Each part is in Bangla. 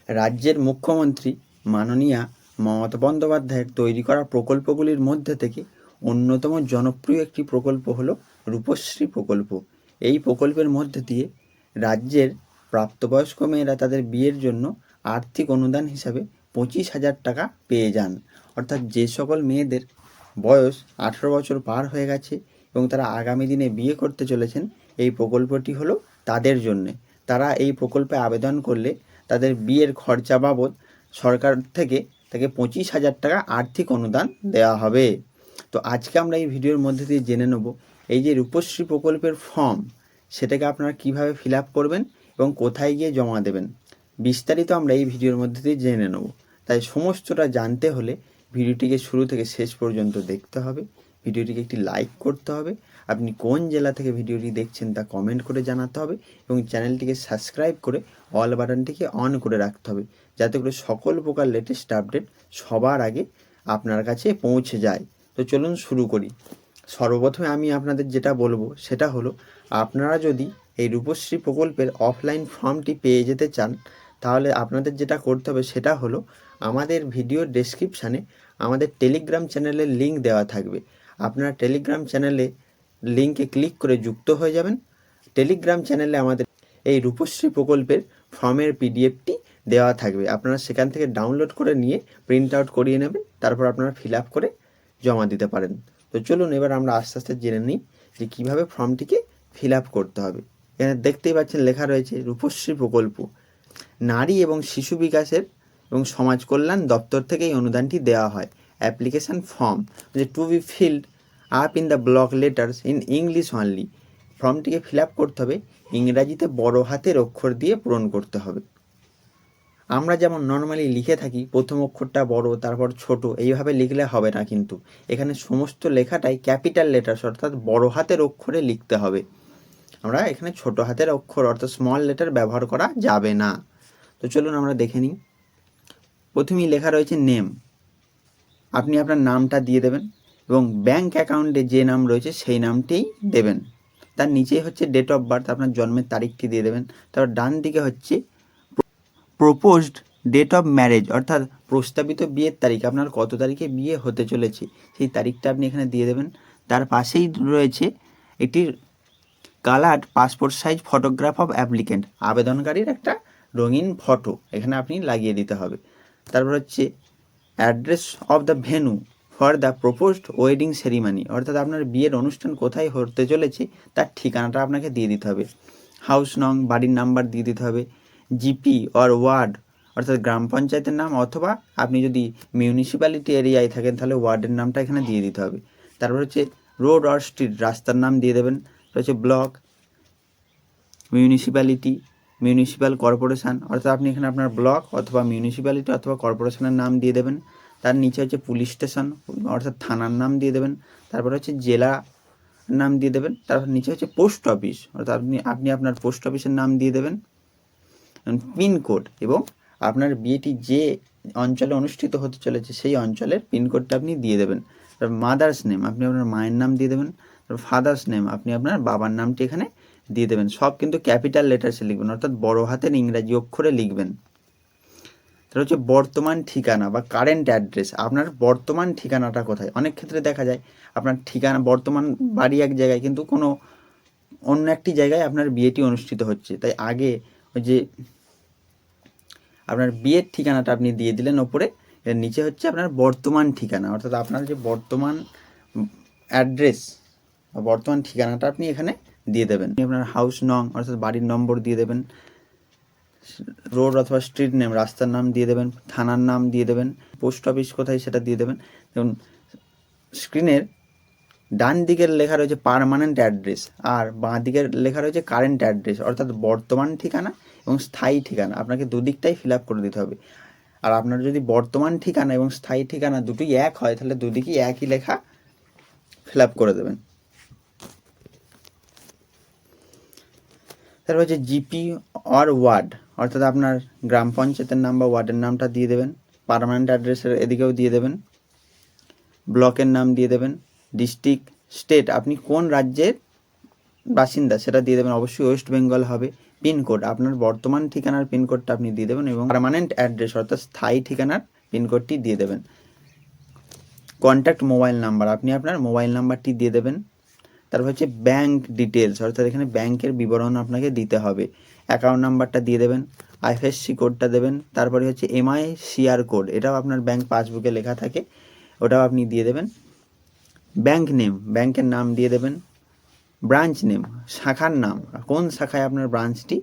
রাজ্যের মুখ্যমন্ত্রী মাননীয়া মমতা বন্দ্যোপাধ্যায়ের তৈরি করা প্রকল্পগুলির মধ্যে থেকে অন্যতম জনপ্রিয় একটি প্রকল্প হলো রূপশ্রী প্রকল্প। এই প্রকল্পের মধ্যে দিয়ে রাজ্যের প্রাপ্তবয়স্ক মেয়েরা তাদের বিয়ের জন্য আর্থিক অনুদান হিসাবে 25,000 টাকা পেয়ে যান। অর্থাৎ যে সকল মেয়েদের বয়স 18 বছর পার হয়ে গেছে এবং তারা আগামী দিনে বিয়ে করতে চলেছেন, এই প্রকল্পটি হলো তাদের জন্যে। তারা এই প্রকল্পে আবেদন করলে তাদের বিয়ের খরচা বাবদ সরকার থেকে তাকে 25,000 টাকা আর্থিক অনুদান দেওয়া হবে। তো আজকে আমরা এই ভিডিওর মধ্যে দিয়ে জেনে নেব এই যে রূপশ্রী প্রকল্পের ফর্ম, সেটাকে আপনারা কিভাবে ফিল আপ করবেন এবং কোথায় গিয়ে জমা দেবেন, বিস্তারিত আমরা এই ভিডিওর মধ্যে দিয়ে জেনে নেব। তাই সমস্তটা জানতে হলে ভিডিওটিকে শুরু থেকে শেষ পর্যন্ত দেখতে হবে। ভিডিওটিকে একটি লাইক করতে হবে, আপনি কোন জেলা থেকে ভিডিওটি দেখছেন তা কমেন্ট করে জানাতে হবে এবং চ্যানেলটিকে সাবস্ক্রাইব করে অল বাটনটিকে অন করে রাখতে হবে, যাতে করে সকল প্রকার লেটেস্ট আপডেট সবার আগে আপনার কাছে পৌঁছে যায়। তো চলুন শুরু করি। সর্বপ্রথমে আমি আপনাদের যেটা বলবো সেটা হলো, আপনারা যদি এই রূপশ্রী প্রকল্পের অফলাইন ফর্মটি পেয়ে যেতে চান, তাহলে আপনাদের যেটা করতে হবে সেটা হলো, আমাদের ভিডিওর ডেসক্রিপশানে আমাদের টেলিগ্রাম চ্যানেলের লিঙ্ক দেওয়া থাকবে। আপনারা টেলিগ্রাম চ্যানেলে লিঙ্কে ক্লিক করে যুক্ত হয়ে যাবেন। টেলিগ্রাম চ্যানেলে আমাদের এই রূপশ্রী প্রকল্পের ফর্মের পিডিএফটি দেওয়া থাকবে। আপনারা সেখান থেকে ডাউনলোড করে নিয়ে প্রিন্ট আউট করিয়ে নেবেন, তারপর আপনারা ফিল আপ করে জমা দিতে পারেন। তো চলুন এবার আমরা আস্তে আস্তে জেনে নিই যে কীভাবে ফর্মটিকে ফিল আপ করতে হবে। এখানে দেখতেই পাচ্ছেন লেখা রয়েছে রূপশ্রী প্রকল্প, নারী এবং শিশু বিকাশের এবং সমাজ কল্যাণ দপ্তর থেকে এই অনুদানটি দেওয়া হয়। Application form to be filled up in the block letters in English only. ফর্মটিকে ফিল আপ করতে হবে, ইংরাজিতে বড় হাতের অক্ষর দিয়ে পূরণ করতে হবে। আমরা যেমন নর্মালি লিখে থাকি, প্রথম অক্ষরটা বড় তারপর ছোট, এইভাবে লিখলে হবে না, কিন্তু এখানে সমস্ত লেখাটাই ক্যাপিটাল লেটার্স অর্থাৎ বড় হাতের অক্ষরে লিখতে হবে। আমরা এখানে ছোট হাতের অক্ষর অর্থাৎ স্মল লেটার ব্যবহার করা যাবে না। তো চলুন আমরা দেখে নিই। প্রথমেই লেখা রয়েছে নেম, আপনি আপনার নামটা দিয়ে দেবেন এবং ব্যাঙ্ক অ্যাকাউন্টে যে নাম রয়েছে সেই নামটিই দেবেন। তার নিচেই হচ্ছে ডেট অফ বার্থ, আপনার জন্মের তারিখটি দিয়ে দেবেন। তারপর ডান দিকে হচ্ছে প্রপোজড ডেট অফ ম্যারেজ অর্থাৎ প্রস্তাবিত বিয়ের তারিখ, আপনার কত তারিখে বিয়ে হতে চলেছে সেই তারিখটা আপনি এখানে দিয়ে দেবেন। তার পাশেই রয়েছে একটি coloured passport size photograph of applicant, আবেদনকারীর একটা রঙিন ফটো এখানে আপনি লাগিয়ে দিতে হবে। তারপর হচ্ছে address of the venue for the proposed wedding ceremony, অর্থাৎ আপনার বিয়ের অনুষ্ঠান কোথায় হতে চলেছে তার ঠিকানাটা আপনাকে দিয়ে দিতে হবে। হাউস নং, বাড়ির নাম্বার দিয়ে দিতে হবে। জিপি অর ওয়ার্ড অর্থাৎ গ্রাম পঞ্চায়েতের নাম, অথবা আপনি যদি মিউনিসিপ্যালিটি এরিয়ায় থাকেন তাহলে ওয়ার্ডের নামটা এখানে দিয়ে দিতে হবে। তারপর হচ্ছে রোড অর স্ট্রিট, রাস্তার নাম দিয়ে দেবেন। হচ্ছে ব্লক, মিউনিসিপ্যালিটি, মিউনিসিপ্যাল কর্পোরেশন, অর্থাৎ আপনি এখানে আপনার ব্লক অথবা মিউনিসিপ্যালিটি অথবা কর্পোরেশনের নাম দিয়ে দেবেন। তার নিচে হচ্ছে পুলিশ স্টেশন অর্থাৎ থানার নাম দিয়ে দেবেন। তারপর হচ্ছে জেলা নাম দিয়ে দেবেন। তারপর নিচে হচ্ছে পোস্ট অফিস, অর্থাৎ আপনি আপনার পোস্ট অফিসের নাম দিয়ে দেবেন। পিনকোড এবং আপনার বিয়েটি যে অঞ্চলে অনুষ্ঠিত হতে চলেছে সেই অঞ্চলের পিনকোডটা আপনি দিয়ে দেবেন। তারপর মাদার্স নেম, আপনি আপনার মায়ের নাম দিয়ে দেবেন। তারপর ফাদার্স নেম, আপনি আপনার বাবার নামটি এখানে দিয়ে দেবেন। সব কিন্তু ক্যাপিটাল লেটার্সে লিখবেন অর্থাৎ বড় হাতের ইংরাজি অক্ষরে লিখবেন। তার হচ্ছে বর্তমান ঠিকানা বা কারেন্ট অ্যাড্রেস, আপনার বর্তমান ঠিকানাটা কোথায়। অনেক ক্ষেত্রে দেখা যায় আপনার ঠিকানা বর্তমান বাড়ি এক জায়গায় কিন্তু কোনো অন্য একটি জায়গায় আপনার বিয়েটি অনুষ্ঠিত হচ্ছে, তাই আগে ওই যে আপনার বিয়ের ঠিকানাটা আপনি দিয়ে দিলেন ওপরে, এর নিচে হচ্ছে আপনার বর্তমান ঠিকানা অর্থাৎ আপনার যে বর্তমান অ্যাড্রেস বা বর্তমান ঠিকানাটা আপনি এখানে দিয়ে দেবেন। আপনার হাউস নং অর্থাৎ বাড়ির নম্বর দিয়ে দেবেন। রোড অথবা স্ট্রিট নেম, রাস্তার নাম দিয়ে দেবেন। থানার নাম দিয়ে দেবেন। পোস্ট অফিস কোথায় সেটা দিয়ে দেবেন। যেমন স্ক্রিনের ডান দিকের লেখা রয়েছে পার্মানেন্ট অ্যাড্রেস আর বাঁ দিকের লেখা রয়েছে কারেন্ট অ্যাড্রেস অর্থাৎ বর্তমান ঠিকানা এবং স্থায়ী ঠিকানা, আপনাকে দুদিকটাই ফিল আপ করে দিতে হবে। আর আপনার যদি বর্তমান ঠিকানা এবং স্থায়ী ঠিকানা দুটোই এক হয় তাহলে দুদিকেই একই লেখা ফিল আপ করে দেবেন। তারপর হচ্ছে জিপি অর ওয়ার্ড অর্থাৎ আপনার গ্রাম পঞ্চায়েতের নাম বা ওয়ার্ডের নামটা দিয়ে দেবেন। পার্মানেন্ট অ্যাড্রেসের এদিকেও দিয়ে দেবেন। ব্লকের নাম দিয়ে দেবেন। ডিস্ট্রিক্ট, স্টেট, আপনি কোন রাজ্যের বাসিন্দা সেটা দিয়ে দেবেন, অবশ্যই ওয়েস্ট বেঙ্গল হবে। পিনকোড, আপনার বর্তমান ঠিকানার পিনকোডটা আপনি দিয়ে দেবেন এবং পার্মানেন্ট অ্যাড্রেস অর্থাৎ স্থায়ী ঠিকানার পিনকোডটি দিয়ে দেবেন। কন্ট্যাক্ট মোবাইল নাম্বার, আপনি আপনার মোবাইল নাম্বারটি দিয়ে দেবেন। তারপর হচ্ছে ব্যাঙ্ক ডিটেলস, অর্থাৎ এখানে ব্যাংকের বিবরণ আপনাকে দিতে হবে। অ্যাকাউন্ট নাম্বারটা দিয়ে দেবেন, আইএফএসসি কোডটা দেবেন, তারপরে হচ্ছে MICR কোড, এটাও আপনার ব্যাংক পাসবুকে লেখা থাকে, ওটাও আপনি দিয়ে দেবেন। ব্যাংক নেম, ব্যাংকের নাম দিয়ে দেবেন। ব্রাঞ্চ নেম, শাখার নাম, কোন শাখায় আপনার ব্রাঞ্চটি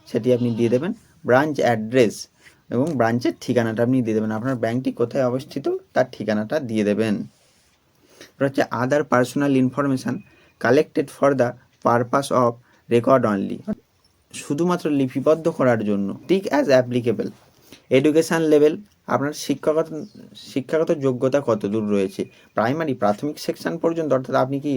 সেটি আপনি দিয়ে দেবেন। ব্রাঞ্চ অ্যাড্রেস এবং ব্রাঞ্চের ঠিকানাটা আপনি দিয়ে দেবেন, আপনার ব্যাংকটি কোথায় অবস্থিত তার ঠিকানাটা দিয়ে দেবেন। হচ্ছে other personal information collected for the purpose of record only, শুধুমাত্র লিপিবদ্ধ করার জন্য। Tick as applicable. Education level, আপনার শিক্ষাগত যোগ্যতা কত দূর রয়েছে, প্রাইমারি প্রাথমিক সেকশন পর্যন্ত, অর্থাৎ আপনি কি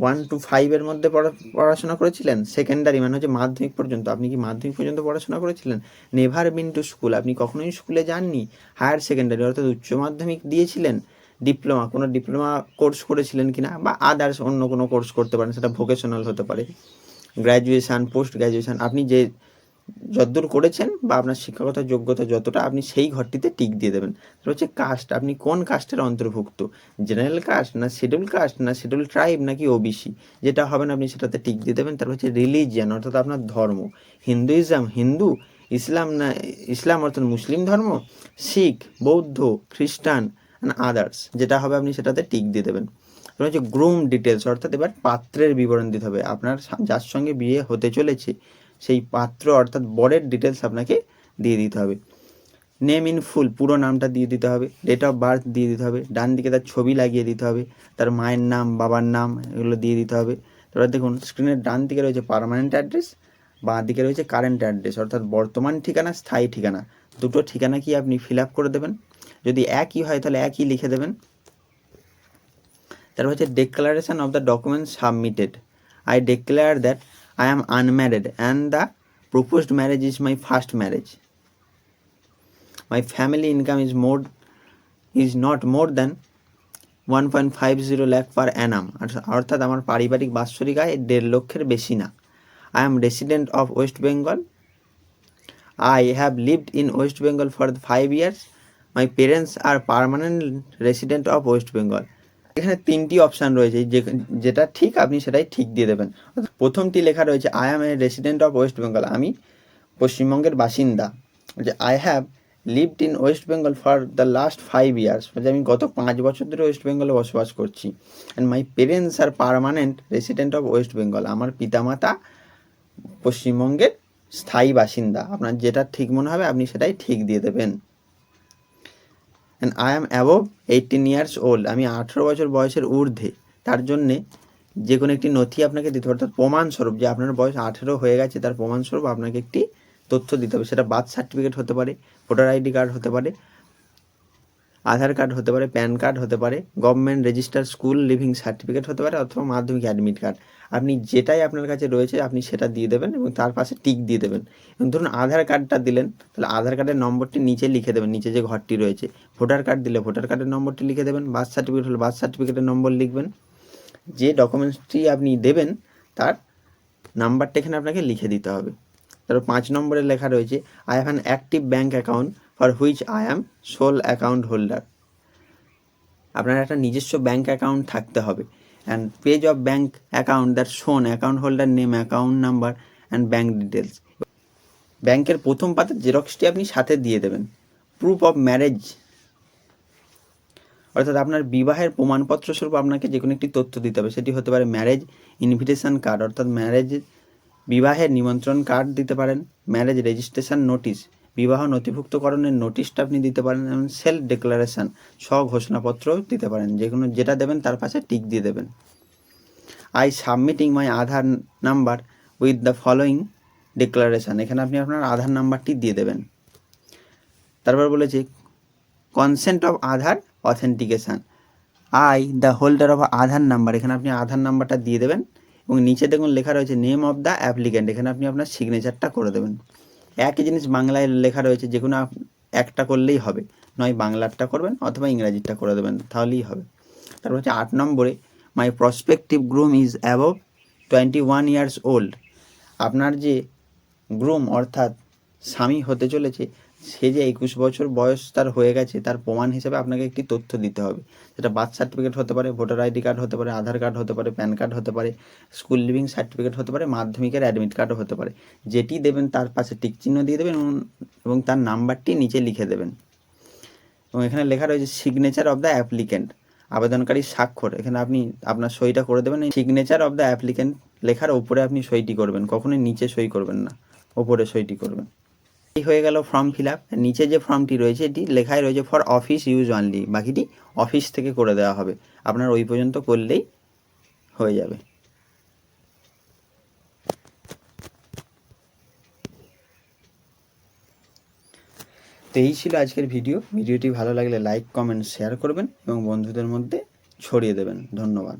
1 to 5 মধ্যে পড়াশোনা করেছিলেন, সেকেন্ডারি মানে হচ্ছে মাধ্যমিক পর্যন্ত, আপনি কি মাধ্যমিক পর্যন্ত পড়াশোনা করেছিলেন, নেভার বিন টু স্কুল, আপনি কখনোই স্কুলে যাননি, হায়ার সেকেন্ডারি অর্থাৎ উচ্চ মাধ্যমিক দিয়েছিলেন, ডিপ্লোমা কোনো ডিপ্লোমা কোর্স করেছিলেন কিনা, বা আদার্স অন্য কোনো কোর্স করতে পারেন, সেটা ভোকেশনাল হতে পারে, গ্র্যাজুয়েশান, পোস্ট গ্র্যাজুয়েশান, আপনি যে যতদূর করেছেন বা আপনার শিক্ষাগত যোগ্যতা যতটা, আপনি সেই ঘরটিতে টিক দিয়ে দেবেন। তারপর হচ্ছে কাস্ট, আপনি কোন কাস্টের অন্তর্ভুক্ত, জেনারেল কাস্ট না শিডিউল ট্রাইব নাকি ওবিসি, যেটা হবে না আপনি সেটাতে টিক দিয়ে দেবেন। তারপর হচ্ছে রিলিজিয়ান, অর্থাৎ আপনার ধর্ম, হিন্দু, ইসলাম অর্থাৎ মুসলিম ধর্ম, শিখ, বৌদ্ধ, খ্রিস্টান অ্যান্ড আদার্স, যেটা হবে আপনি সেটাতে টিক দিয়ে দেবেন। তারপর হচ্ছে গ্রুম ডিটেলস, অর্থাৎ এবার পাত্রের বিবরণ দিতে হবে, আপনার যার সঙ্গে বিয়ে হতে চলেছে সেই পাত্র অর্থাৎ বরের ডিটেলস আপনাকে দিয়ে দিতে হবে। নেম ইন ফুল, পুরো নামটা দিয়ে দিতে হবে। ডেট অফ বার্থ দিয়ে দিতে হবে, ডান দিকে তার ছবি লাগিয়ে দিতে হবে, তার মায়ের নাম, বাবার নাম, এগুলো দিয়ে দিতে হবে। তারপর দেখুন স্ক্রিনের ডান দিকে রয়েছে পার্মানেন্ট অ্যাড্রেস, বাঁ দিকে রয়েছে কারেন্ট অ্যাড্রেস, অর্থাৎ বর্তমান ঠিকানা, স্থায়ী ঠিকানা, দুটো ঠিকানা কি আপনি ফিল আপ করে দেবেন। যদি একই হয় তাহলে একই লিখে দেবেন। তারপর হচ্ছে declaration of the document submitted, I declare that I am unmarried and the proposed marriage is my first marriage. My family income is not more than 1.50 lakh per annum, অর্থাৎ আমার পারিবারিক বাৎসরিক আয় 1.5 লক্ষের বেশি না। I am resident of West Bengal. I have lived in West Bengal for 5 years. My parents are permanent resident of West Bengal. এখানে 3টি অপশান রয়েছে, যেটা ঠিক আপনি সেটাই ঠিক দিয়ে দেবেন। প্রথমটি লেখা রয়েছে I am A resident of West Bengal, আমি পশ্চিমবঙ্গের বাসিন্দা। যে I have lived in West Bengal for the last 5 years, যে আমি গত 5 বছর ধরে ওয়েস্ট বেঙ্গলে বসবাস করছি। And my parents R permanent resident of West Bengal, আমার পিতামাতা পশ্চিমবঙ্গের স্থায়ী বাসিন্দা। আপনার যেটা ঠিক মনে হবে আপনি সেটাই ঠিক দিয়ে দেবেন। And I am above 18 years old, আমি 18 বছর বয়সের ঊর্ধ্বে। তার জন্যে যে কোনো একটি নথি আপনাকে দিতে হবে, অর্থাৎ প্রমাণস্বরূপ যে আপনার বয়স 18 হয়ে গেছে তার প্রমাণস্বরূপ আপনাকে একটি তথ্য দিতে হবে। সেটা বার্থ সার্টিফিকেট হতে পারে, ভোটার আইডি কার্ড হতে পারে, আধার কার্ড হতে পারে, প্যান কার্ড হতে পারে, government registered school living certificate হতে পারে, অথবা মাধ্যমিক অ্যাডমিট কার্ড। আপনি যেটাই আপনার কাছে রয়েছে আপনি সেটা দিয়ে দেবেন এবং তার পাশে টিক দিয়ে দেবেন। এবং ধরুন আধার কার্ডটা দিলেন, তাহলে আধার কার্ডের নম্বরটি নিচে লিখে দেবেন, নিচে যে ঘরটি রয়েছে। ভোটার কার্ড দিলে ভোটার কার্ডের নম্বরটি লিখে দেবেন, বার্থ সার্টিফিকেট হলে বার্থ সার্টিফিকেটের নম্বর লিখবেন। যে ডকুমেন্টসটি আপনি দেবেন তার নাম্বারটা এখানে আপনাকে লিখে দিতে হবে। তারপর 5 নম্বরে লেখা রয়েছে I have an active bank account for which I am sole account holder, আপনার একটা নিজস্ব ব্যাঙ্ক অ্যাকাউন্ট থাকতে হবে। And page of bank account that shows account holder name, account number and bank details, ব্যাংকের প্রথম পাতার জেরক্সটি আপনি সাথে দিয়ে দেবেন। প্রুফ অফ ম্যারেজ, অর্থাৎ আপনার বিবাহের প্রমাণপত্র স্বরূপ আপনাকে যে কোনো একটি তথ্য দিতে হবে, সেটি হতে পারে ম্যারেজ ইনভিটেশন কার্ড, অর্থাৎ বিবাহের নিমন্ত্রণ কার্ড দিতে পারেন, ম্যারেজ রেজিস্ট্রেশন নোটিশ, বিবাহ নথিভুক্তকরণের নোটিশটা আপনি দিতে পারেন, এবং সেলফ ডিক্লারেশন স্বঘোষণাপত্র দিতে পারেন। যেটা দেবেন তার পাশে টিক দিয়ে দেবেন। I submitting my Aadhaar number with the following declaration, এখানে আপনি আপনার আধার নাম্বারটি দিয়ে দেবেন। তারপর বলেছে consent of Aadhaar authentication, I the holder of Aadhaar number, এখানে আপনি আধার নাম্বারটা দিয়ে দেবেন এবং নিচে দেখুন লেখা রয়েছে নেম অফ দ্য অ্যাপ্লিক্যান্ট, এখানে আপনি আপনার সিগনেচারটা করে দেবেন। একই জিনিস বাংলায় লেখা রয়েছে, যে কোনো একটা করলেই হবে, নয় বাংলারটা করবেন অথবা ইংরাজিটা করে দেবেন, তাহলেই হবে। তারপর হচ্ছে 8 নম্বরে my prospective groom is above 21 years old, আপনার যে গ্রুম অর্থাৎ স্বামী হতে চলেছে, সে যে 21 বছর বয়স তার হয়ে গেছে তার প্রমাণ হিসেবে আপনাকে একটি তথ্য দিতে হবে। সেটা বার্থ সার্টিফিকেট হতে পারে, ভোটার আইডি কার্ড হতে পারে, আধার কার্ড হতে পারে, প্যান কার্ড হতে পারে, স্কুল লিভিং সার্টিফিকেট হতে পারে, মাধ্যমিকের অ্যাডমিট কার্ডও হতে পারে। যেটি দেবেন তার পাশে টিক চিহ্ন দিয়ে দেবেন এবং তার নাম্বারটি নিচে লিখে দেবেন। এবং এখানে লেখা রয়েছে সিগনেচার অফ দ্য অ্যাপ্লিক্যান্ট, আবেদনকারীর স্বাক্ষর। এখানে আপনি আপনার সইটা করে দেবেন। এই সিগনেচার অফ দ্য অ্যাপ্লিক্যান্ট লেখার ওপরে আপনি সইটি করবেন, কখনোই নিচে সই করবেন না, ওপরে সইটি করবেন। এই হয়ে গেল ফর্ম ফিল আপ। নিচে যে ফর্মটি রয়েছে এটি লেখাই রয়েছে ফর অফিস ইউজ অনলি, বাকিটি অফিস থেকে করে দেওয়া হবে। আপনার ওই পর্যন্ত করলেই হয়ে যাবে। তো এই ছিল আজকের ভিডিওটি ভালো লাগলে লাইক, কমেন্ট, শেয়ার করবেন এবং বন্ধুদের মধ্যে ছড়িয়ে দেবেন। ধন্যবাদ।